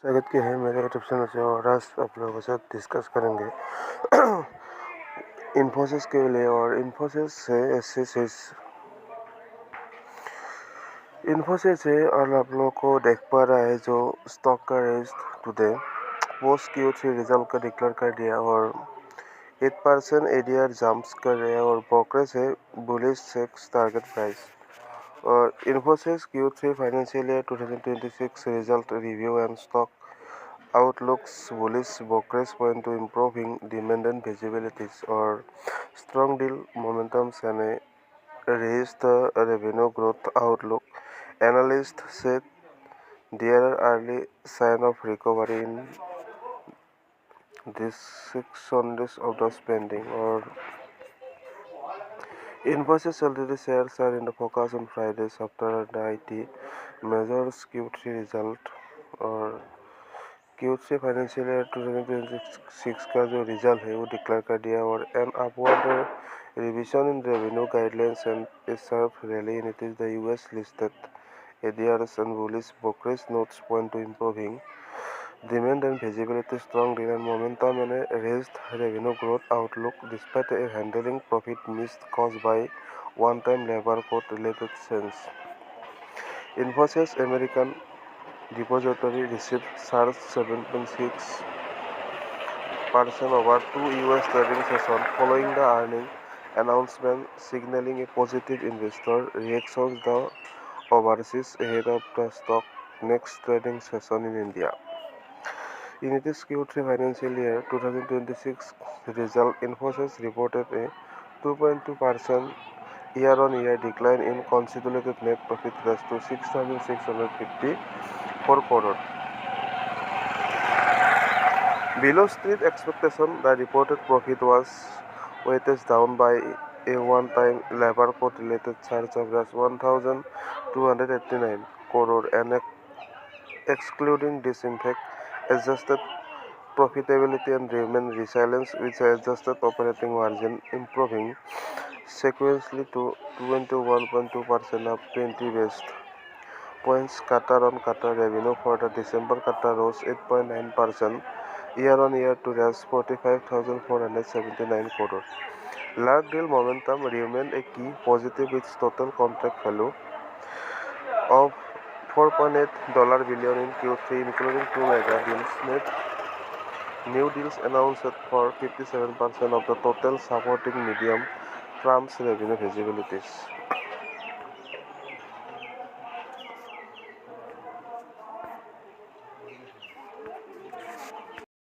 स्वागत के है मेरे यूट्यूब चैनल से। और आज आप लोगों के साथ डिस्कस करेंगे इन्फोसिस के लिए। और इन्फोसिस से और आप लोगों को देख पा रहा है जो स्टॉक का race today post Q3 result का डिक्लेयर कर दिया और 8% ADR जंप्स कर रहे हैं और ब्रोकरेज है बुलिश 6 टारगेट प्राइस। और Infosys Q3 financial year 2026 result review and stock outlooks bullish brokerage point to improving demand and visibilities or strong deal momentums and raised the revenue growth outlook. Analysts said there are early signs of recovery in this sections of the spending. Or Infosys LTD shares are in the focus on Fridays after the IT measures Q3 result। और Q3 financial year 2026 का जो result है वो declare कर दिया और an upward revision in revenue guidelines and A sharp rally in it is the US listed ADRs and bullish brokerage notes point to improving demand and visibility, strong demand momentum and a raised revenue growth outlook despite a handling profit missed caused by one-time labor code related change. Infosys American Depository received surged 7.6% over two US trading sessions following the earnings announcement, signaling a positive investor reaction to overseas ahead of the stock next trading session in India. In its Q3 financial year 2026 result, Infosys reported a 2.2% year-on-year decline in consolidated net profit raised to 6,654 crore. Below street expectation, the reported profit was weighted down by a one-time labor code-related charge of just 1,289 crore and excluding this impact, adjusted profitability and remain resilience with adjusted operating margin improving sequentially to 21.2% up 20 basis points. Quarter-on-quarter revenue for the December quarter rose 8.9% year-on-year to reach 45,479 crore. Large deal momentum remained a key positive with total contract value of $4.8 billion in Q3, including two mega deals. Net new deals announced for 57% of the total, supporting medium term revenue visibilities.